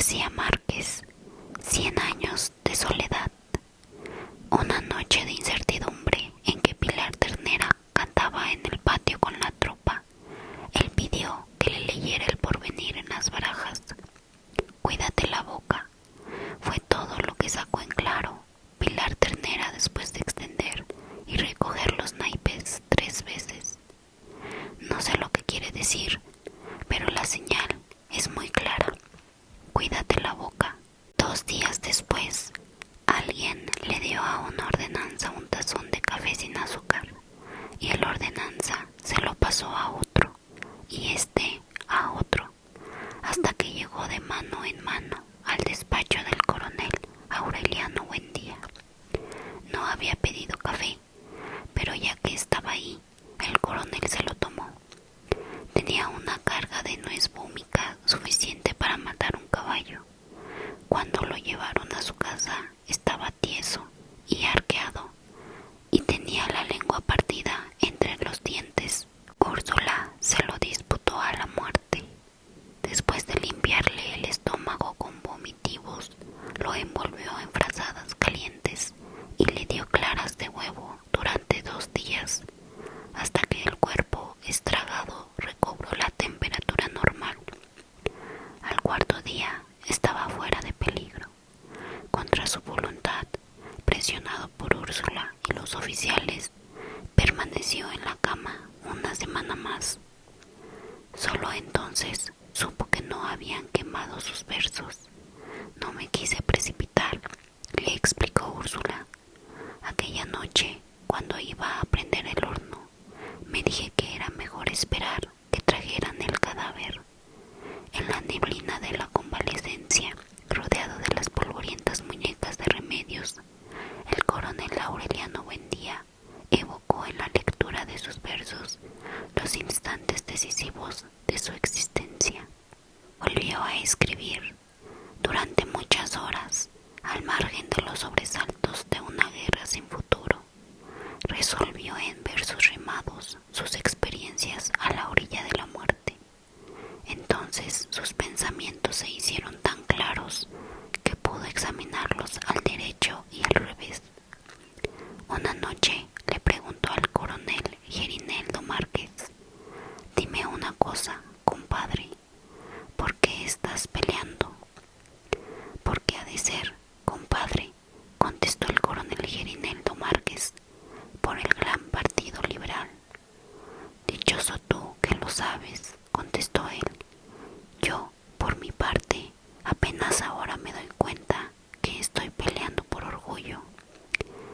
García Márquez, 100 años de soledad. Una noche de incertidumbre en que Pilar Ternera cantaba en el patio con la tropa. Él pidió que le leyera el porvenir en las barajas. Cuídate la boca. Fue todo lo que sacó en claro Pilar Ternera después de extender y recoger los naipes 3 veces. No sé lo que quiere decir, pero la señal es muy clara. Cuídate la boca. 2 días después, alguien le dio a una ordenanza un tazón de café sin azúcar, y el ordenanza se lo pasó a otro, y este a otro, hasta que llegó de mano en mano al despacho del coronel Aureliano Buendía. No había pedido café, pero ya que estaba ahí, el coronel se lo tomó. Tenía una carga de nuez vómica suficiente para matar un caballo. Cuando lo llevaron a su casa, estaba tieso y arqueado, y tenía la lengua partida entre los dientes. Úrsula se lo disputó a la muerte. Después de limpiarle el estómago con vomitivos, lo envolvió en frazadas calientes y le dio claras de huevo durante 2 días, hasta que el cuerpo estragado recobró la temperatura normal. Al 4.º día estaba fuera de peligro. Contra su voluntad, presionado por Úrsula y los oficiales, permaneció en la cama una semana más. Solo entonces supo que no habían quemado sus versos. No me quise precipitar, le explicó Úrsula. Aquella noche, cuando iba a prender el horno, me dije que era mejor esperar que trajeran el cadáver. En la neblina de la convalecencia, rodeado de las polvorientas muñecas de remedios, el coronel Aureliano Buendía evocó en la lectura de sus versos los instantes decisivos de su existencia. Volvió a escribir durante muchas horas, al margen de los sobresaltos de una guerra sin futuro. Resolvió en versos rimados sus experiencias a la orilla de la muerte. Entonces sus pensamientos se hicieron tan claros que pudo examinarlos al derecho y al revés. Una noche le preguntó al coronel Gerineldo Márquez: «Dime una cosa, compadre, ¿por qué estás peleando?». «¿Por qué ha de ser, compadre?», contestó el coronel Gerineldo Márquez, «por el gran partido liberal». «Dichoso tú que lo sabes», contestó él. «Yo, por mi parte, apenas ahora me doy cuenta que estoy peleando por orgullo».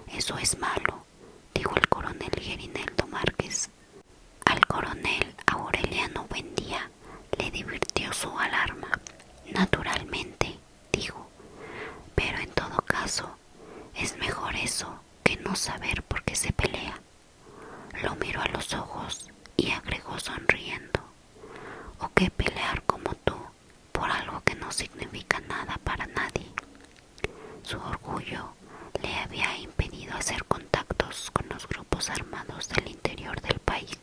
«Eso es malo», dijo el coronel Gerineldo Márquez. Al coronel Aureliano Buendía le divirtió su alarma. «Naturalmente», dijo, «pero en todo caso es mejor eso que no saber por qué se pelea». Lo miró a los ojos y agregó sonriendo: «¿O qué pelear como tú por algo que no significa nada para nadie?». Su orgullo le había impedido hacer contactos con los grupos armados del interior del país,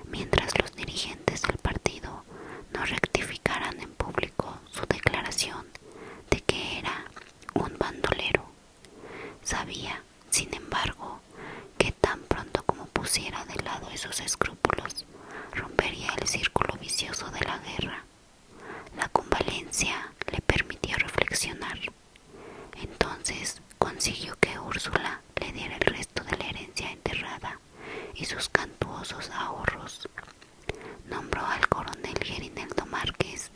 mientras los dirigentes del partido no rectificaran en público su declaración de que era un bandolero. Sabía, sin embargo, que tan pronto como pusiera de lado esos escrúpulos, rompería el círculo vicioso de la guerra. La convalencia le permitió reflexionar. Entonces consiguió que Úrsula le diera el resto de la herencia enterrada y sus cantuosos ahorros. Nombró al coronel Gerineldo Márquez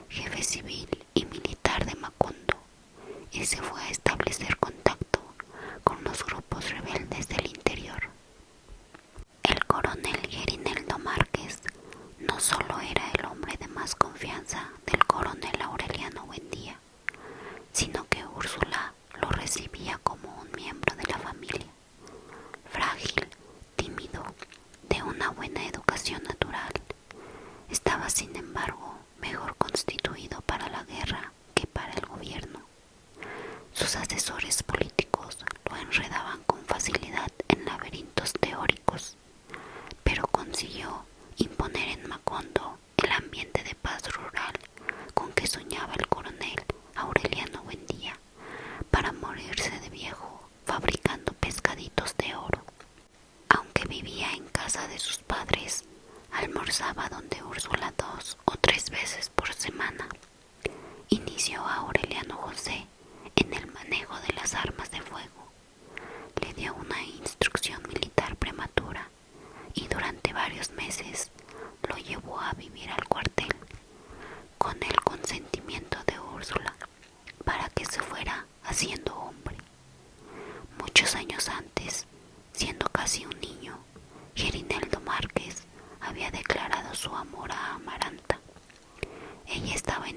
jefe civil y militar de Macondo y se fue a establecer contacto con los grupos rebeldes del interior. El coronel Gerineldo Márquez no solo era el hombre de más confianza del coronel Aureliano Buendía, sino que Úrsula lo recibía como un miembro de la familia, frágil, tímido, de una buena educación natural. Estaba, sin embargo, mejor constituido para la guerra que para el gobierno. Sus asesores políticos lo enredaban con facilidad en laberintos teóricos, pero consiguió imponer en Macondo el ambiente de paz rural con que soñaba el coronel.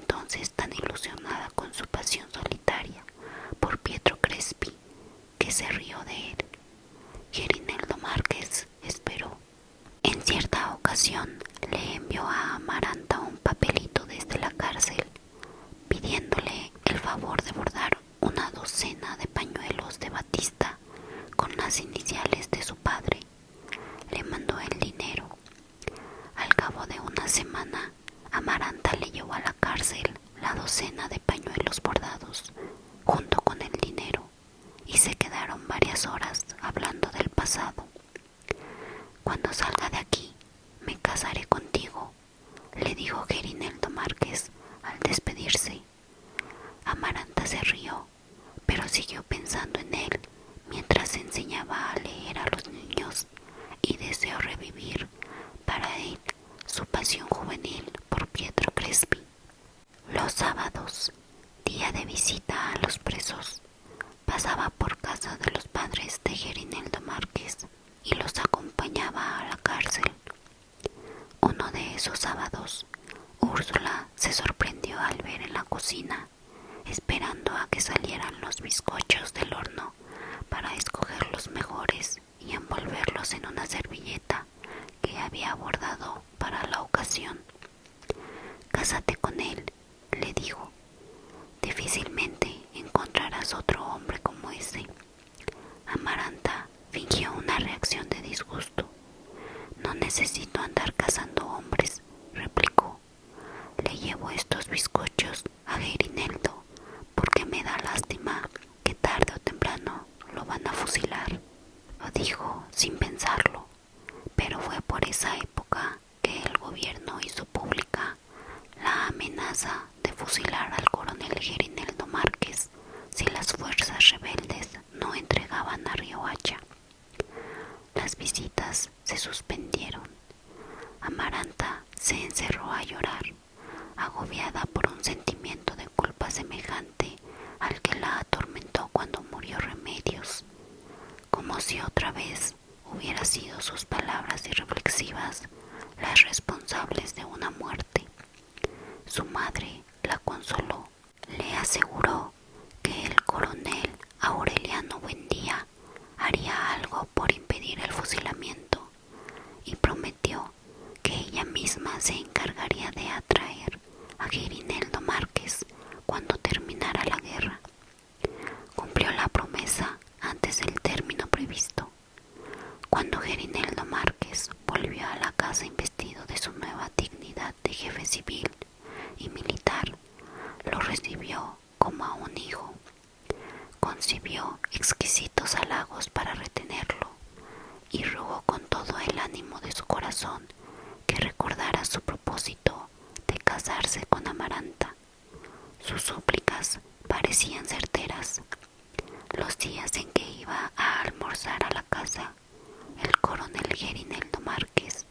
entonces tan ilusionada con su pasión solitaria por Pietro Crespi que se rió de él. Gerineldo Márquez esperó. En cierta ocasión le envió a Amaranta un papelito desde la cárcel pidiéndole el favor de bordar una docena de pañuelos de batista con las iniciales de su padre. Le mandó el dinero. Al cabo de una semana, Amaranta le llevó a la cárcel la docena de pañuelos bordados junto con el dinero y se quedaron varias horas hablando del pasado. Cuando salga de aquí, me casaré contigo, le dijo Gerineldo Márquez al despedirse. Amaranta se rió, pero siguió pensando en él mientras enseñaba a leer a los niños y deseó revivir para él su pasión juvenil por Pietro Crespi. Los sábados, día de visita a los presos, pasaba por casa de los padres de Gerineldo Márquez y los acompañaba a la cárcel. Uno de esos sábados, Úrsula se sorprendió al ver en la cocina, esperando a que salieran los bizcochos del horno para escoger los mejores y envolverlos en una servilleta que había bordado para la ocasión. «Cásate con él», le dijo. «Difícilmente encontrarás otro hombre como ese». Amaranta fingió una reacción de disgusto. «No necesito andar cazando hombres», replicó. «Le llevo estos bizcochos a Gerineldo porque me da lástima que tarde o temprano lo van a fusilar». Lo dijo sin pensarlo, pero fue por esa época que el gobierno hizo pública la amenaza de fusilar al coronel Gerineldo Márquez si las fuerzas rebeldes no entregaban a Riohacha. Las visitas se suspendieron. Amaranta se encerró a llorar, agobiada por un sentimiento de culpa semejante al que la atormentó cuando murió Remedios, como si otra vez hubieran sido sus palabras irreflexivas las responsables de una muerte. Su madre la consoló, le aseguró que el coronel Aureliano Buendía haría algo por impedir el fusilamiento y prometió que ella misma se encargaría de atraer a Gerineldo Márquez cuando terminara la guerra. Cumplió la promesa antes del término previsto. Cuando Gerineldo Márquez volvió a la casa investido de su nueva dignidad de jefe civil y militar, lo recibió como a un hijo. Concibió exquisitos halagos para retenerlo y rogó con todo el ánimo de su corazón que recordara su propósito de casarse con Amaranta. Sus súplicas parecían certeras. Los días en que iba a almorzar a la casa, el coronel Gerineldo Márquez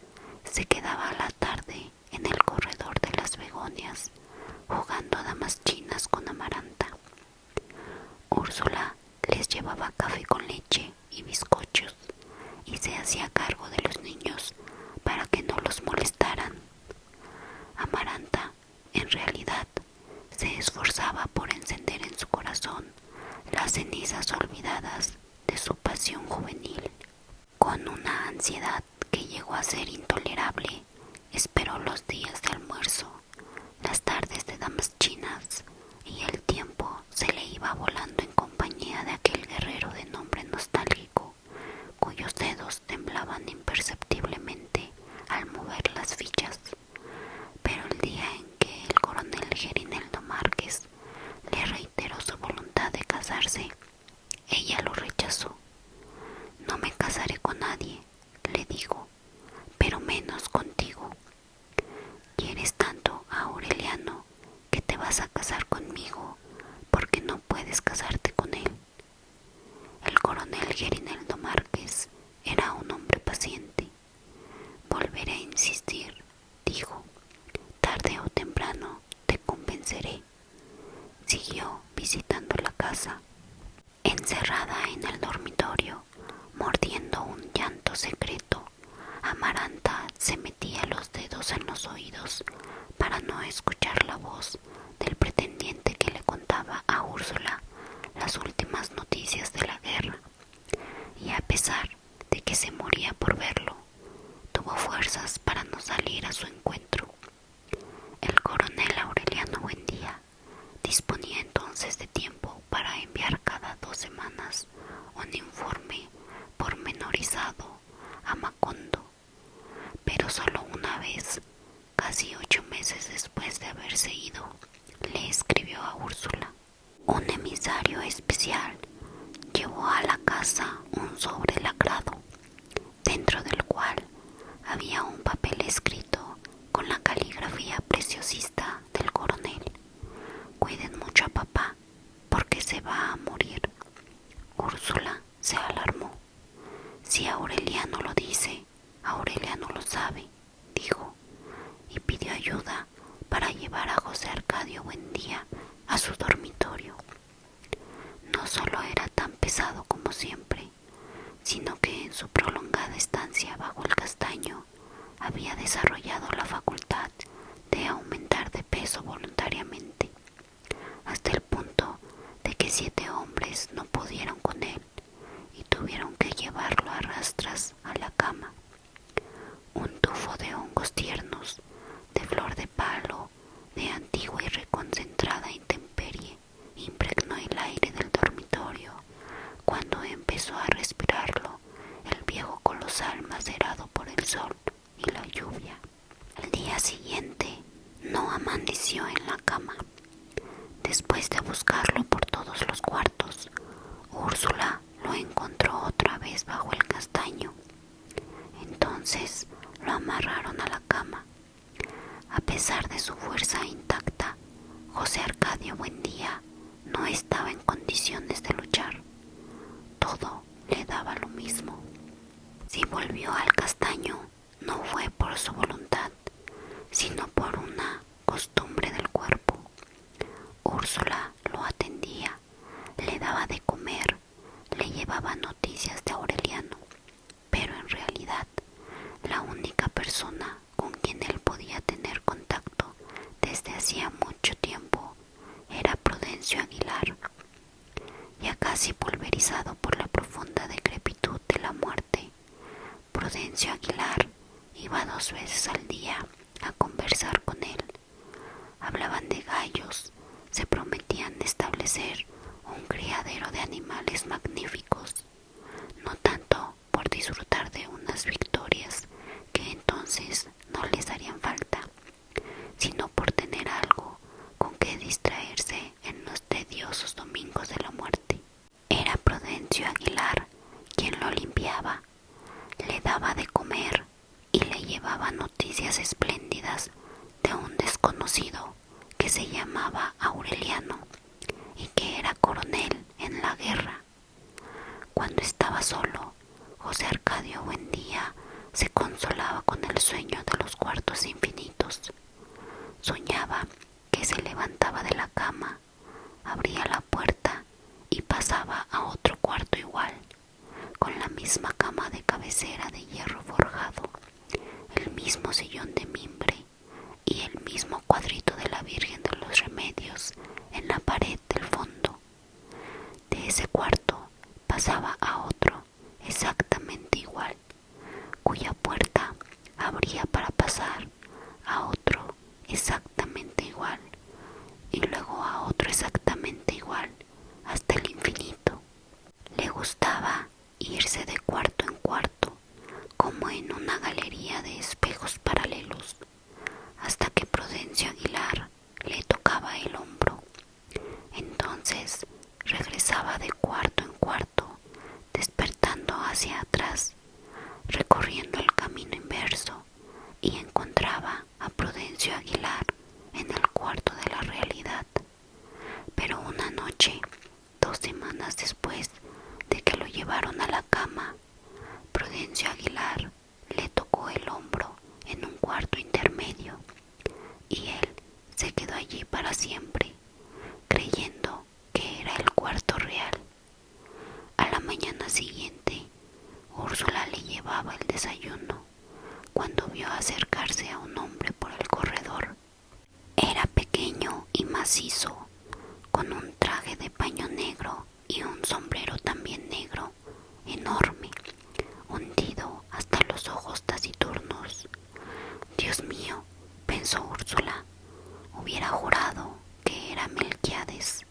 se quedaba a la tarde en el corredor de las Begonias, jugando a damas chinas con Amaranta. Úrsula les llevaba café con leche y bizcochos y se hacía cargo de los niños para que no los molestaran. Amaranta, en realidad, se esforzaba por encender en su corazón las cenizas olvidadas de su pasión juvenil. Con una ansiedad que llegó a ser intolerable, esperó los días de almuerzo, las tardes de damas chinas, y el tiempo se le iba volando en compañía de aquel guerrero de nombre nostálgico, cuyos dedos temblaban imperceptiblemente al mover las fichas. Pero el día en que el coronel Gerineldo Márquez le reiteró su voluntad de casarse, ella lo rechazó. «No me casaré con nadie», le dijo, «pero menos contigo. Quieres tanto a Aureliano que te vas a casar conmigo porque no puedes casarte con él». El coronel Gerineldo Márquez era un hombre paciente. «Volveré a insistir», dijo, «tarde o temprano te convenceré». Siguió visitando la casa. Encerrada en el dormitorio, mordiendo un llanto secreto, Amaranta se metía los dedos en los oídos para no escuchar la voz especial llevó a la casa un sobre lacrado, dentro del cual había un papel escrito con la caligrafía preciosista del coronel: cuiden mucho a papá porque se va a morir. Úrsula se alarmó. Si Aureliano lo dice, Aureliano lo sabe, dijo, y pidió ayuda para llevar a José Arcadio Buendía a su dormitorio. No solo era tan pesado como siempre, sino que en su prolongada estancia bajo el castaño había desarrollado la facultad de aumentar de peso voluntariamente, hasta el punto de que 7 hombres no pudieron con él y tuvieron que llevarlo a rastras a la cama. Un tufo de hongos tiernos, de flor de palo, de antigua y reconcentrada intemperie, impregnó el aire del dormitorio cuando empezó a respirarlo el viejo colosal macerado por el sol y la lluvia. Al día siguiente no amaneció en la cama. Después de buscarlo por todos los cuartos, Úrsula lo encontró otra vez bajo el castaño. Entonces lo amarraron a la cama. A pesar de su fuerza intacta, José Arcadio Buendía no estaba en condiciones de luchar. Todo le daba lo mismo. Si volvió al castaño, no fue por su voluntad, sino por una costumbre del cuerpo. Úrsula lo atendía, le daba de comer, le llevaba noticias de Aureliano, pero en realidad la única persona con quien él podía tener contacto desde hacía mucho tiempo era Prudencio Aguilar. Ya casi pulverizado por la profunda decrepitud de la muerte, Prudencio Aguilar iba 2 veces al día a conversar con él. Hablaban de gallos, se prometían establecer un criadero de animales magníficos, no tanto por disfrutar de unas victorias que entonces no les harían falta, sino por tener algo con que distraerse en los tediosos domingos de la muerte. Era Prudencio Aguilar quien lo limpiaba, le daba de comer y le llevaba noticias espléndidas de un desconocido que se llamaba Aureliano y que era coronel en la guerra. Cuando estaba solo, José Arcadio Buendía se consolaba con el sueño de los cuartos infinitos. Soñaba que se levantaba de la cama, abría la puerta y pasaba a otro cuarto igual, con la misma cama de cabecera de hierro forjado, el mismo sillón de mimbre y el mismo cuadrito de la Virgen de los Remedios en la pared del fondo. De ese cuarto pasaba a otro exactamente igual, cuya puerta abría para pasar a otro exactamente igual y luego a otro exactamente igual hasta el infinito. Le gustaba irse de cuarto en cuarto, como en una galería de espejos paralelos, hasta que Prudencio Aguilar le tocaba el hombro. Entonces regresaba de cuarto en cuarto, despertando hacia atrás, recorriendo el camino inverso, y encontraba a Prudencio Aguilar en el cuarto de la realidad. Pero una noche, 2 semanas después de que lo llevaron a la cama, Prudencio Aguilar le tocó el hombro en un cuarto intermedio y él se quedó allí para siempre, creyendo que era el cuarto real. A la mañana siguiente, Úrsula le llevaba el desayuno cuando vio acercarse a un hombre por el corredor. Era pequeño y macizo, con un traje de paño negro y un sombrero también negro, enorme, hundido hasta los ojos taciturnos. Dios mío, pensó Úrsula, hubiera jurado que era Melquiades.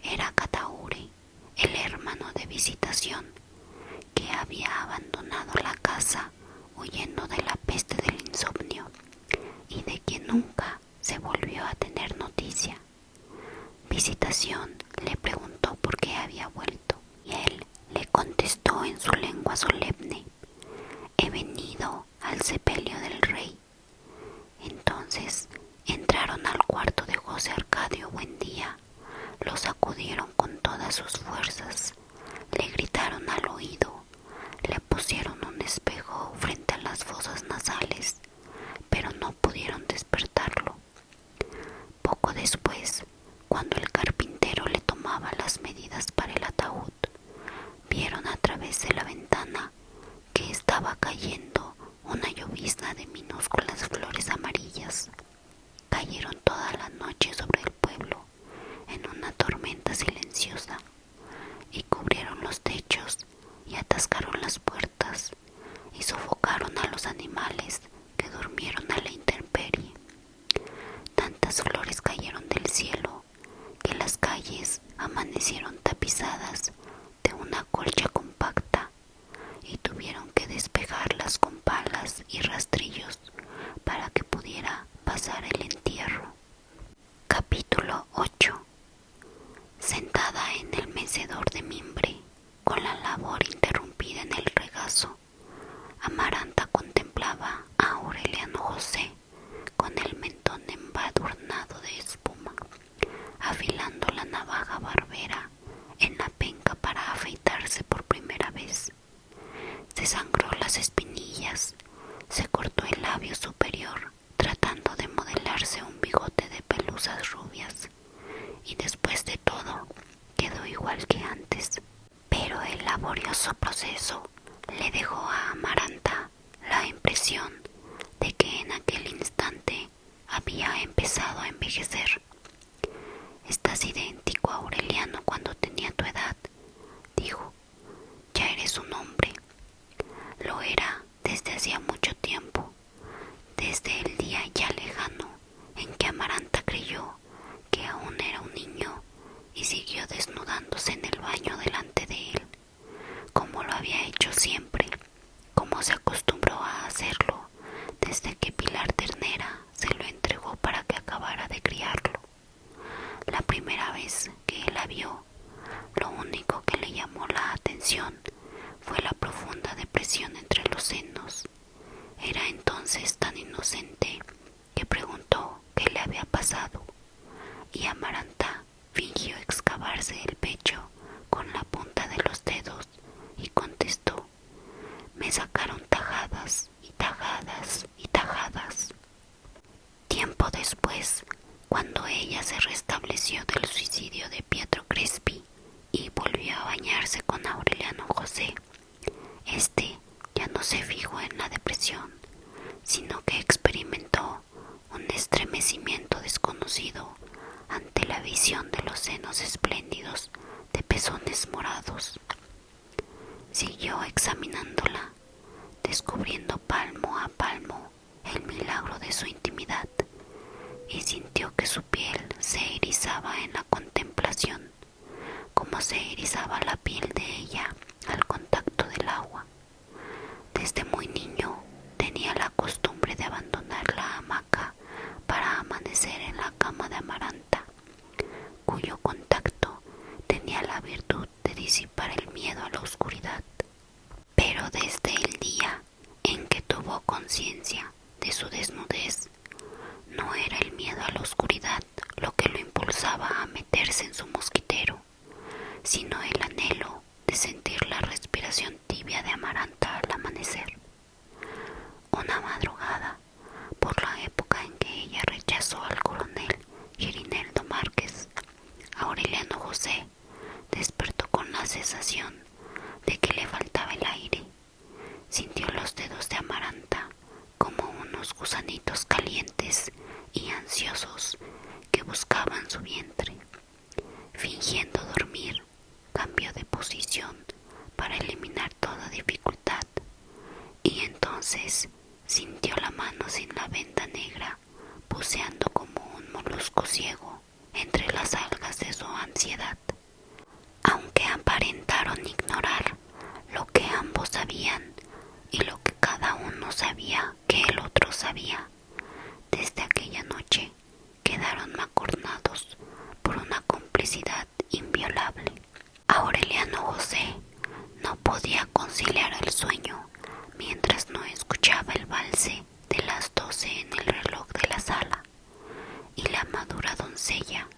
Era Cataure, el hermano de Visitación, que había abandonado la casa huyendo de la peste del insomnio y de quien nunca se volvió a tener noticia. Visitación le preguntó por había vuelto, y él le contestó en su lengua solemne: he venido al sepelio del rey. Entonces entraron al cuarto de José Arcadio Buendía, lo sacudieron con todas sus fuerzas, le gritaron al oído, le pusieron un espejo frente a las fosas nasales, pero no pudieron despertarlo. Poco después, cuando el carpintero le tomaba las medidas para el ataúd, vieron a través de la ventana que estaba cayendo una llovizna de minúsculas flores amarillas. Cayeron toda la noche sobre el pueblo en una tormenta silenciosa y cubrieron los techos y atascaron las puertas y sofocaron a los animales que durmieron a la intemperie. Tantas flores cayeron del cielo que las calles amanecieron tapizadas de una colcha compacta y tuvieron que despejarlas con palas y rastrillos para que pudiera pasar el entierro. Capítulo 8. Sentada en el mecedor de mimbre, con la labor interrumpida en el regazo, Amaranta contemplaba a Aureliano José con el mentón embadurnado de espuma, afilando la navaja barbera en la penca para afeitarse por primera vez. Se sangró las espinillas, se cortó el labio superior tratando de modelarse un bigote de pelusas rubias, y después de todo quedó igual que antes. Pero el laborioso proceso le dejó a Amaranta la impresión de que en aquel instante había empezado a envejecer. Estás idéntico a Aureliano cuando tenía tu edad, dijo. Ya eres un hombre. Lo era desde hacía mucho tiempo, desde el día ya lejano en que Amaranta creyó que aún era un niño y siguió desnudándose en el baño delante de él, como lo había hecho siempre, como se acostumbró a hacerlo desde que Pilar Ternera se lo entregó para que acabara de criarlo. La primera vez que él la vio, lo único que le llamó la atención fue la profunda depresión entre los senos. Era entonces tan inocente que preguntó qué le había pasado, y Amaranta fingió excavarse el pecho con la punta de los dedos y contestó: me sacaron tajadas y tajadas y tajadas. Tiempo después, cuando ella se restableció del suicidio de Pietro Crespi y volvió a bañarse con Aureliano José, este ya no se fijó en la depresión, sino que experimentó un estremecimiento desconocido ante la visión de los senos espléndidos de pezones morados. Siguió examinándola, descubriendo palmo a palmo el milagro de su intimidad, y sintió que su piel se erizaba en la contemplación, como se erizaba la piel de ella al contacto del agua. Desde muy niño tenía la costumbre de abandonar la hamaca para amanecer en la cama de Amaranta, cuyo contacto tenía la virtud de disipar el miedo a la oscuridad. Pero desde el día en que tuvo conciencia de su desnudez, no era el miedo a la oscuridad lo que lo impulsaba a meterse en su mosquitero, sino el anhelo de sentir la respiración tibia de Amaranta al amanecer. Una madrugada, por la época en que ella rechazó al coronel Girineldo Márquez, Aureliano José despertó con la sensación de que le faltaba el aire. Sintió los dedos de Amaranta como unos gusanitos calientes y ansiosos que buscaban su vientre. Fingiendo dormir, cambió de posición para eliminar toda dificultad, y entonces sintió la mano sin la venda negra buceando como un molusco ciego entre las algas de su ansiedad. Aunque aparentaron ignorar lo que ambos sabían y lo que cada uno sabía que el otro sabía, desde aquella noche quedaron macornados por una complicidad inviolable. toalla,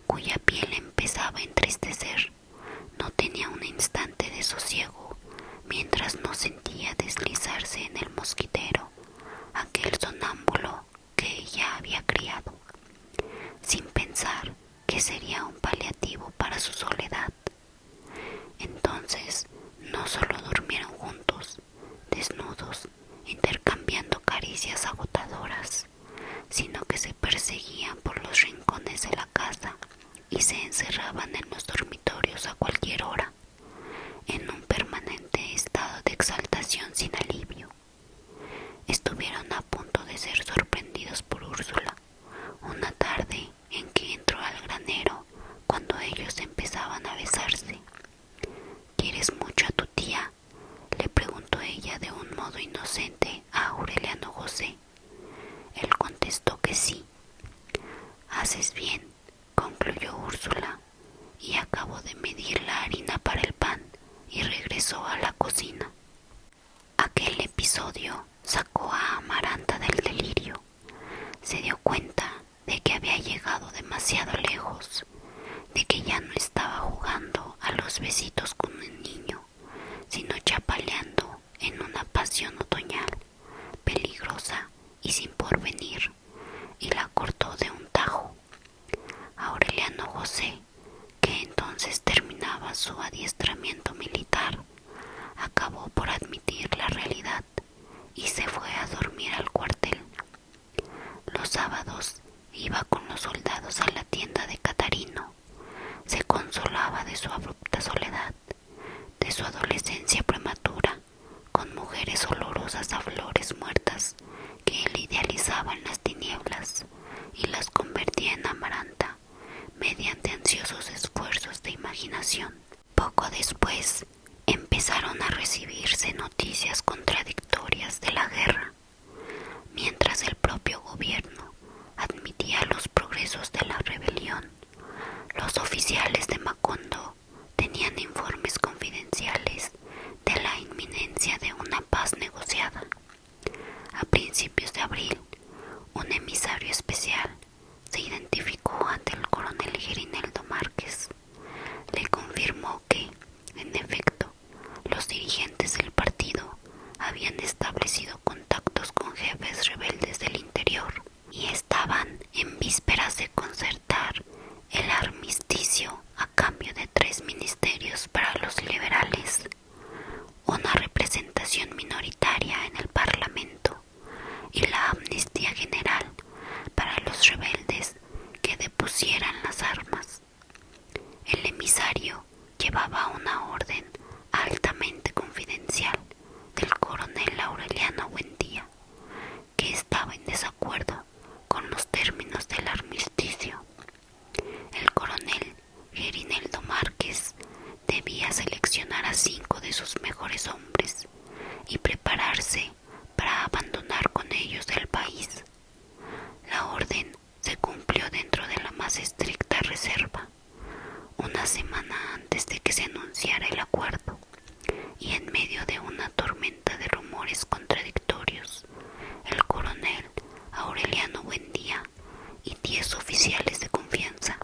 cuya piel empezaba a entristecer. No tenía un instante de sosiego mientras no sentía deslizarse en el mosquitero aquel sonámbulo que ella había criado, sin pensar que sería un paliativo para su soledad. Entonces no solo durmieron juntos, desnudos, intercambiando caricias agotadoras, sino que se perseguían por los rincones de la casa y se encerraban en los dormitorios a cualquier hora, en un permanente estado de exaltación sin alivio. Estuvieron a punto de ser sorprendidos por Úrsula una tarde en que entró al granero cuando ellos empezaban a besarse. ¿Quieres mucho a tu tía?, le preguntó ella de un modo inocente a Aureliano José. Él contestó que sí. Haces bien, concluyó Úrsula, y acabó de medir la harina para el pan y regresó a la cocina. Aquel episodio sacó a Amaranta del delirio. Se dio cuenta de que había llegado demasiado lejos, de que ya no estaba jugando a los besitos con un niño, sino chapaleando en una pasión otoñal, peligrosa y sin porvenir, y la cortó de un tajo. Aureliano José, que entonces terminaba su adiestramiento militar, acabó por admitir la realidad y se fue a dormir al cuartel. Los sábados iba con los soldados a la tienda de Catarino. Se consolaba de su abrupta soledad, de su adolescencia prematura, con mujeres olorosas a flores muertas que él idealizaba en las tinieblas y las convertía en Amaranta mediante ansiosos esfuerzos de imaginación. Poco después empezaron a recibirse noticias contradictorias de la guerra. Mientras el propio gobierno admitía los progresos de la rebelión, los oficiales de Macondo tenían informes confidenciales de la inminencia de una paz negociada. A principios de abril, un emisario especial se identificó ante el coronel Gerineldo Márquez. Le confirmó que, en efecto, los dirigentes del partido habían establecido contactos con jefes rebeldes del interior y estaban en vísperas de concertar el armisticio a cambio de 3 ministerios para los liberales, una representación minoritaria en el Parlamento y la amnistía general para los rebeldes que depusieran las armas. El emisario llevaba una orden altamente confidencial del coronel Aureliano Buendía, que estaba en desacuerdo con los términos del armisticio. El coronel Gerineldo Márquez debía seleccionar a 5 de sus mejores hombres y prepararse para abandonar con ellos el país. La orden se cumplió dentro de la más estricta reserva, una semana antes de que se anunciara el acuerdo, y en medio de una tormenta de rumores contradictorios, el coronel Aureliano Buendía y 10 oficiales de confianza,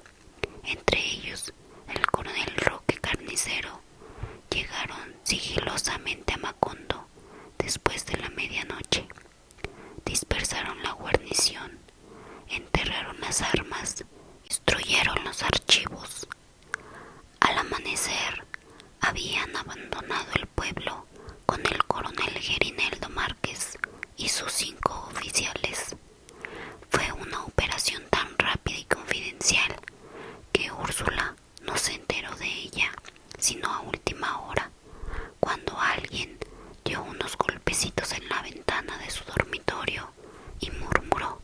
entre ellos el coronel Roque Carnicero, llegaron sigilosamente a Macondo después de la medianoche. Dispersaron la guarnición, enterraron las armas, destruyeron los archivos. Al amanecer, habían abandonado el pueblo con el coronel Gerineldo Márquez y sus 5 oficiales. Fue una operación tan rápida y confidencial que Úrsula no se enteró de ella sino a última hora, cuando alguien dio unos golpecitos en la ventana de su dormitorio y murmuró: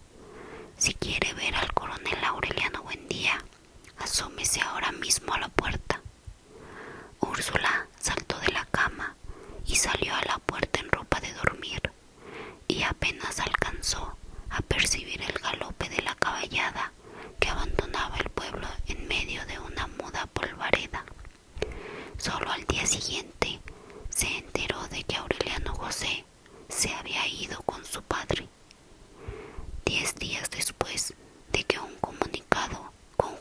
«Si quiere ver al coronel Aureliano Buendía, asómese ahora mismo a la puerta». Úrsula saltó de la cama y salió a la puerta en ropa de dormir, y apenas alcanzó a percibir el galope de la caballada que abandonaba el pueblo en medio de una muda polvareda. Solo al día siguiente se enteró de que Aureliano José se había ido con su padre. 10 días después de que un comunicado con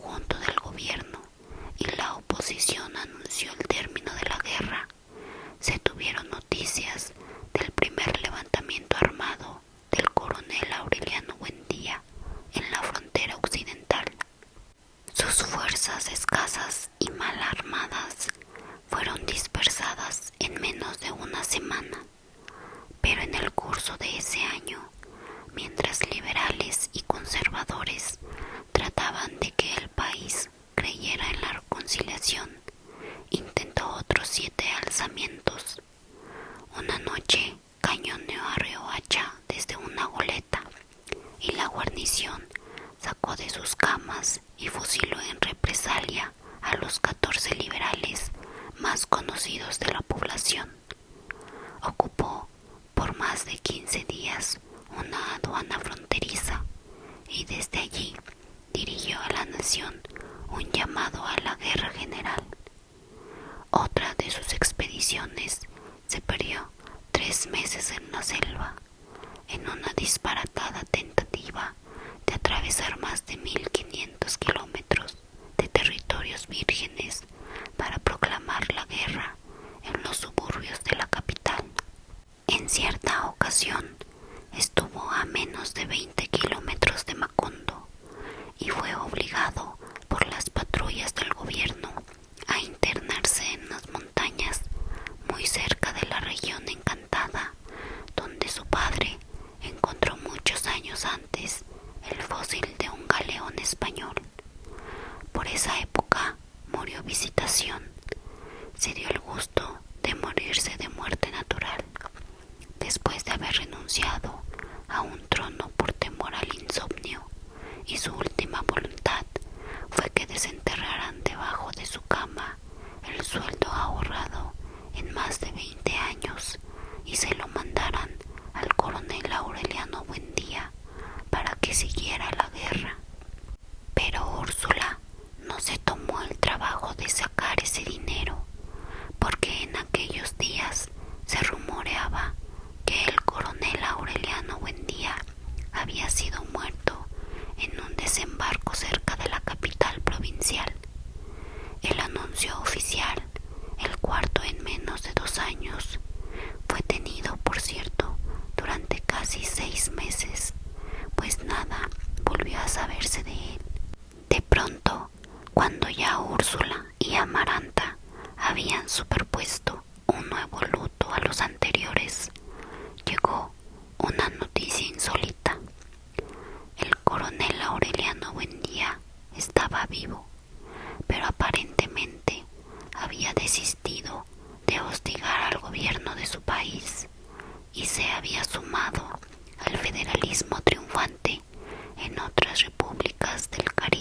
Sus fuerzas escasas y mal armadas fueron dispersadas en menos de una semana, pero en el curso de ese año, mientras liberales y conservadores trataban de que el país creyera en la reconciliación, intentó otros 7 alzamientos. Una noche cañoneó a Riohacha desde una goleta y la guarnición sacó de sus camas y fusiló en represalia a los 14 liberales más conocidos de la población. Ocupó por más de 15 días una aduana fronteriza y desde allí dirigió a la nación un llamado a la guerra general. Otra de sus expediciones se perdió 3 meses en la selva, en una disparatada tentativa de atravesar más de 1500 kilómetros de territorios vírgenes para proclamar la guerra en los suburbios de la capital. En cierta ocasión estuvo a menos de 20 kilómetros de Macondo y fue obligado por las patrullas del gobierno a internarse en las montañas muy cerca de la región encantada, donde su padre encontró muchos años antes el fósil de un galeón español. Por esa época murió Visitación. Se dio el gusto de morirse de muerte natural, después de haber renunciado a un trono por temor al insomnio, y su última voluntad fue que desenterraran debajo de su cama el sueldo ahorrado en más de 20 años y se lo mandaran al coronel Aureliano Buendía para que siguiera la guerra. Pero Úrsula no se tomó el trabajo de sacar ese dinero, porque en aquellos días se rumoreaba que el coronel Aureliano Buendía había sido muerto en un desembarco cerca de la capital provincial. El anuncio oficial, el cuarto en menos de 2 años, fue tenido, por cierto, durante casi 6 meses, pues nada volvió a saberse de él. De pronto, cuando ya Úrsula y Amaranta habían superpuesto un nuevo luto a los anteriores, llegó una noticia insólita. El coronel Aureliano Buendía estaba vivo, pero aparentemente había desistido de hostigar al gobierno de su país y se había sumado al federalismo triunfante en otras repúblicas del Caribe.